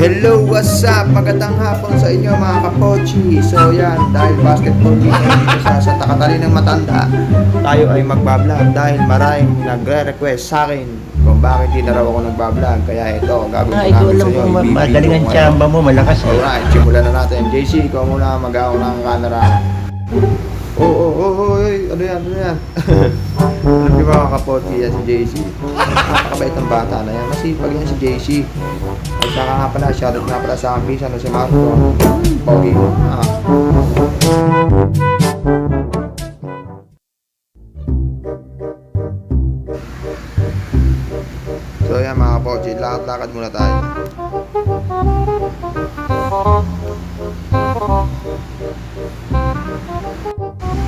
Hello, what's up? Magandang hapon sa inyo mga kapochi. So yan, dahil basketball dito sa Santa Catalina ng Matanda, tayo ay magbablog dahil maraming nagre-request sa akin kung bakit di na raw ako nagbablog. Kaya ito, gagawin ko ikaw namin lang sa inyo. kung magaling ang tsamba mo, malakas eh. Alright, simulan na natin. JC, ikaw muna mag-ako ng camera. Ano yan? Alam niyo mga kapochi, yan si JC. Napakabait ng bata na yan. Masipag yan si JC. At saka nga pala, shoutout nga pala sa aking pisa, si Marco. Pogi mo. So yan mga kapochi, lakad-lakad muna tayo.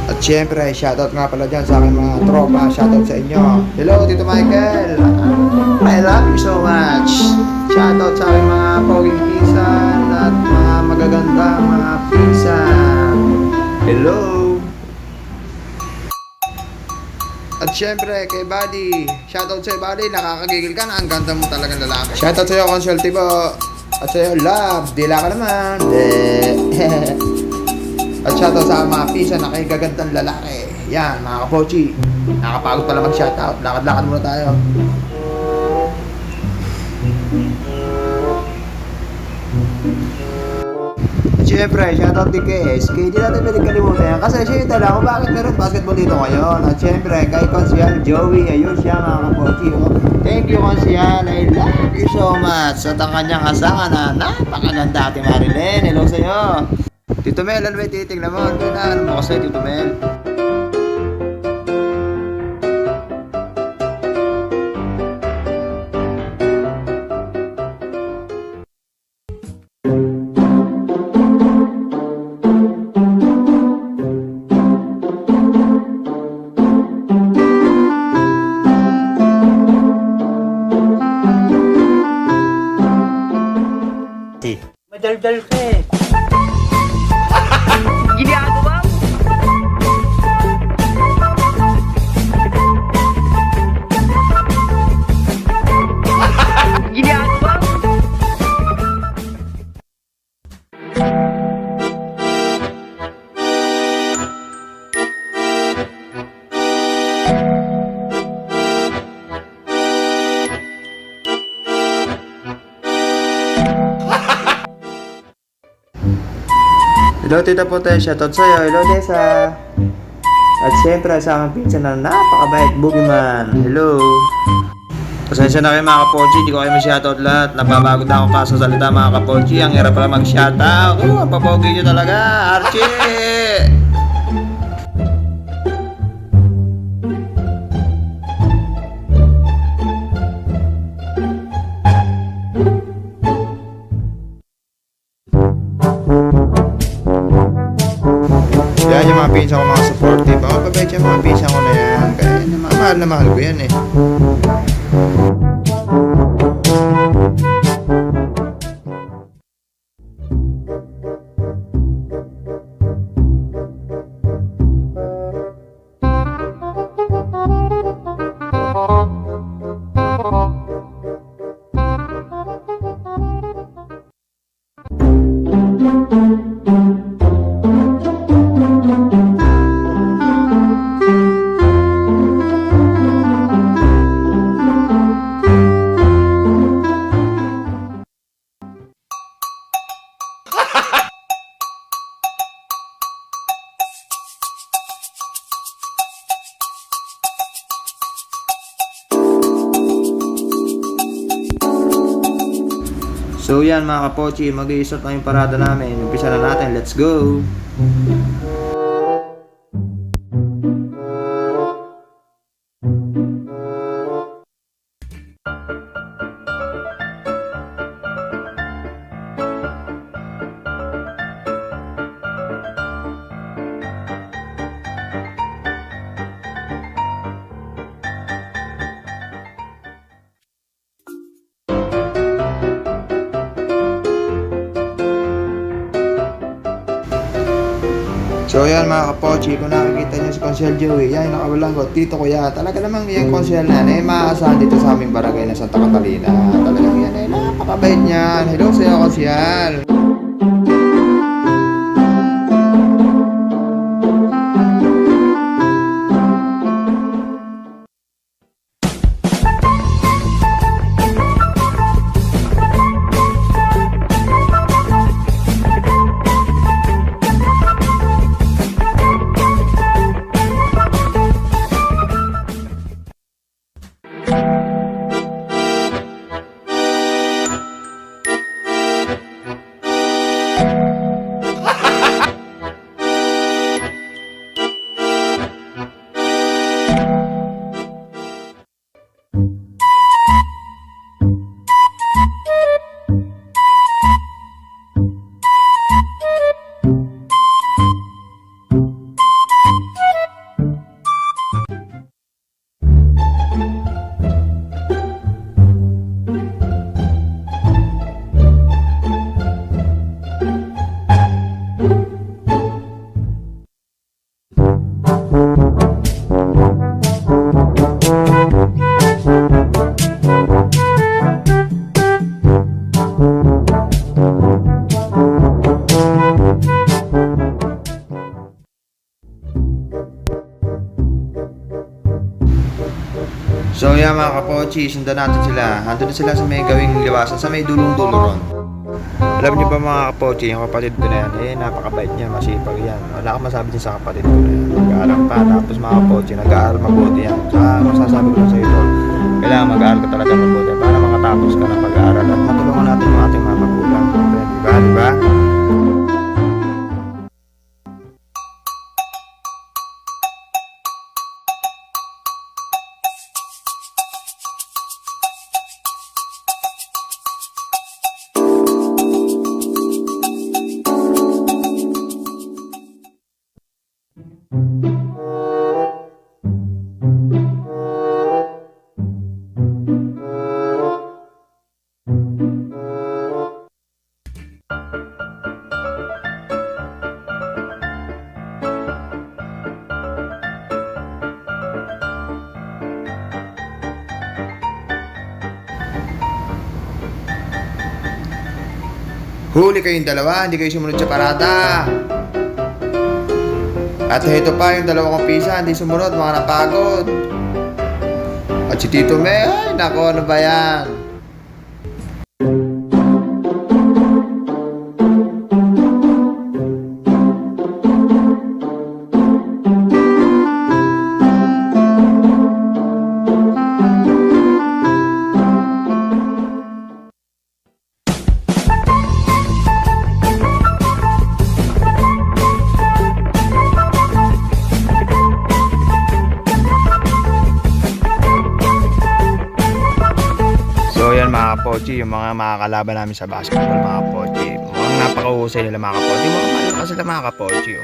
At syempre, shoutout nga pala dyan sa aking mga tropa. Shoutout sa inyo. Hello, Tito Michael. I love you so much. Shoutout sa aking mga poging pinsan at mga magaganda mga pinsan. Hello. At syempre, kay Buddy. Shoutout sa'yo, Buddy. Nakakagigil ka na. Ang ganda mo talagang lalaki. Shoutout sa'yo, Consultivo. At sa'yo, Love. Dila ka naman. At shoutout sa mga pisa na kay gagandang lalaki. Yan, mga kapochi. Nakapagod pala mag-shoutout. Lakad-lakad muna tayo. At syempre, shoutout din kay SK. Hindi natin pwede kalimutan yan. Kasi siya yung tala kung bakit meron basketball dito ngayon. At syempre, kay Consial Joey. Ayun siya mga kapochi. Thank you, Consial. I love you so much. At ang kanyang asawa na napakaganda Ate Marilyn. Hello sa'yo. Tito Mel, ano ba titignan mo? Ano na? Ano mo kasi, Tito Mel? Madaldal ka eh. Ginagawa mo? Ginagawa mo? Hello, Tita Pote. Shoutout sa'yo. Hello, Desa. At syempre, sa aking pinsan na napakabait, Boogeyman. Hello. Pasensya na kayo mga kapochi. Hindi ko kayo ma-shoutout lahat. Napapagod na ako kasasalita mga kapochi. Ang hirap pala mag-shoutout. Ang papogi nyo talaga. Archie! Yan yung mga pinsan ko, mga supportive. Ako mabait yung mga pinsan ko na yan. Kaya mahal na mahal ko yan eh. So yan mga kapochi, mag-iisot na yung parada namin. Umpisa na natin, let's go! So yan mga kapochi, kung nakikita nyo si Consiel Joey, yan nakawalang dito ko yan. Talaga namang yung Consiel na yan, maaasahan dito sa aming barangay na Santa Catalina. Talagang yan napakabait niyan. Hello sa'yo Consiel. So yan mga kapochi, sundan natin sila. Andun na sila sa may gawing liwasan, sa may dulong-dulo ron. Alam niyo ba mga kapochi, yung kapatid ko na yan, napakabait niya, masipag yan. Wala akong masabi din sa kapatid ko na yan. Nag-aaral pa, tapos mga kapochi, nag-aaral mabuti yan. Saka masasabi ko sa iyo, kailangan mag-aaral ka talaga mabuti para makatapos ka ng pag-aaral at matulungan natin yung ating mga magulang. Diba? Diba? Huli kayong dalawa, hindi kayo sumunod sa parada. At ito pa yung dalawa kong pisa, hindi sumunod, mga napagod. At si Tito May, ay nako, ano ba yan? Mga kapochi, yung mga makakalaban namin sa basketball mga kapochi, mukhang napakahusay nila mga kapochi, mukhang malakas sila mga kapochi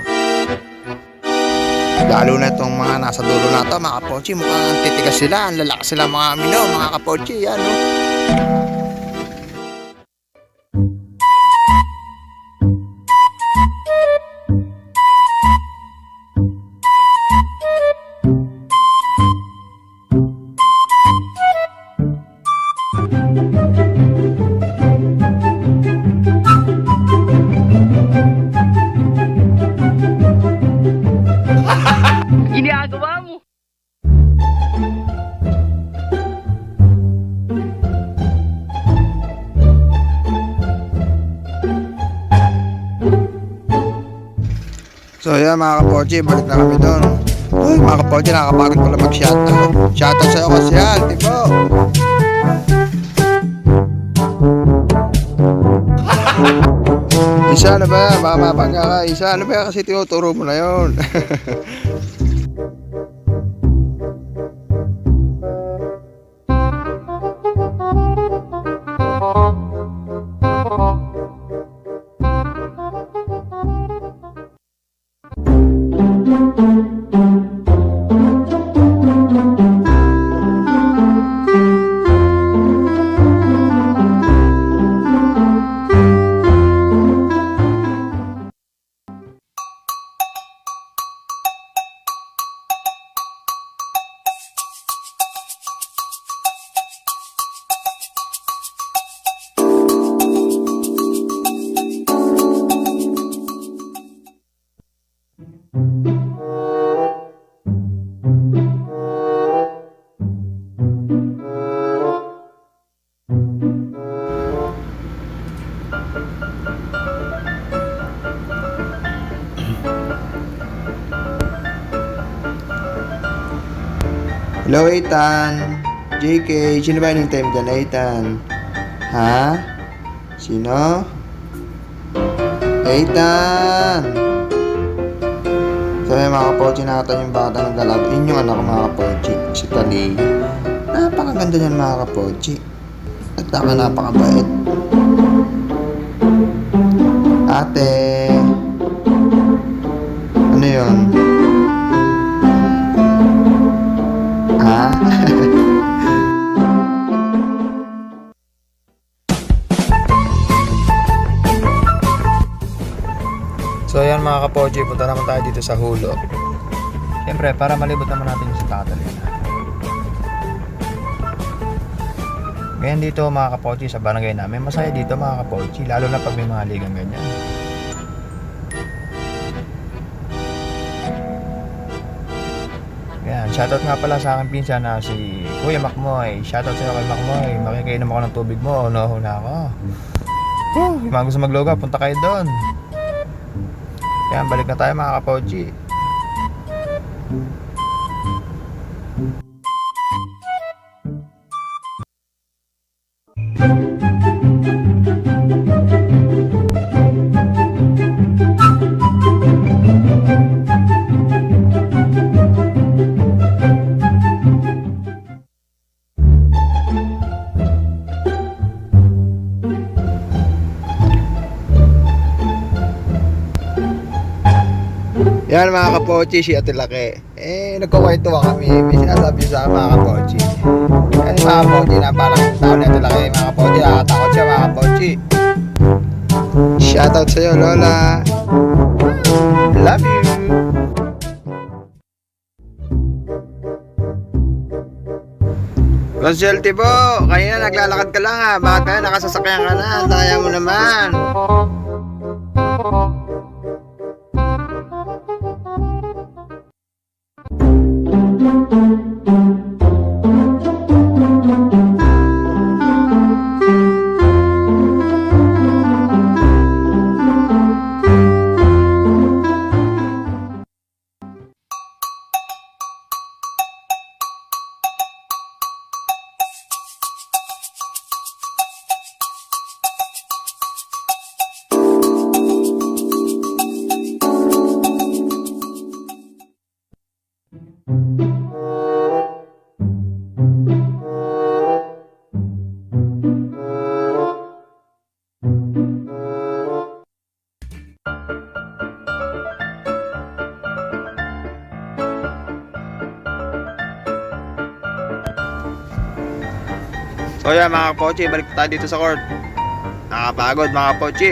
lalo na itong mga nasa dulo na ito mga kapochi, mukhang titigas sila, ang lalakas sila mga amino mga kapochi, yan Ginagawa mo. So yan mga kapochi, balik na kami doon. Uy mga kapochi, nakakapagod pala mag-shoutout. Shoutout sa'yo kasi yan, tipo. Isa na ba? Baka mapangga ka. Isa na ba kasi tinuturo mo na yun? Hello, Ethan. JK, sino ba yung time dyan, Ethan? Ha? Sino? Ethan! So yung mga kapochi, nakita yung bata ng galab. Yun yung anak ko mga kapochi, si Tali. Napakaganda niyan mga kapochi. At napakabait. Ate! Ano yun? Ha? So ayan mga kapochi, punta naman tayo dito sa Hulog. Siyempre, para malibot naman natin yung sa Catalina. Ngayon dito mga kapochi, sa barangay namin, masaya dito mga kapochi, lalo na pag may mga ligang ganyan. Ayan, shoutout nga pala sa aking pinsan na si Kuya Makmoy. Shoutout sa'yo kay Makmoy, makikainom ako ng tubig mo, na ako. Yung mga gusto magloga, punta kayo doon. Yan, balik na tayo mga kapochi. Yan mga kapochi, si Ate Laki. Nagkukwentuhan kami. May sinasabi sa akin mga kapochi. Yan mga kapochi, napalang tao ni Ate Laki. Mga kapochi, nakatakot siya mga kapochi. Shoutout sa'yo, Lola. Love you. Consulti po, kanina naglalakad ka lang ha. Bakit kaya nakasasakyan ka na? Daya mo naman. So yan mga kapochi, balik tayo dito sa court. Nakapagod mga kapochi.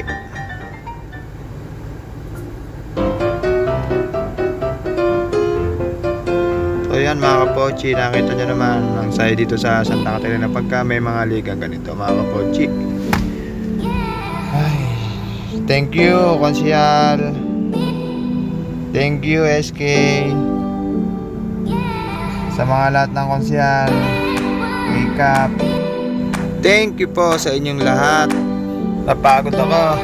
So yan mga kapochi, nakita nyo naman ang saya dito sa Santa Catalina pagka may mga ligang ganito mga kapochi. Ay, thank you Konsyal. Thank you SK. Sa mga lahat ng konsyal, wake up. Thank you po sa inyong lahat. Napagod ako.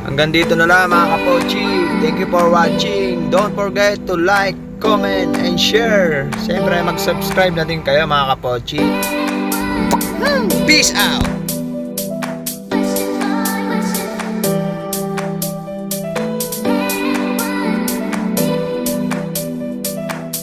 Hanggang dito na lang mga kapochi. Thank you for watching. Don't forget to like, comment, and share. Siyempre mag-subscribe na din kayo mga kapochi. Peace out!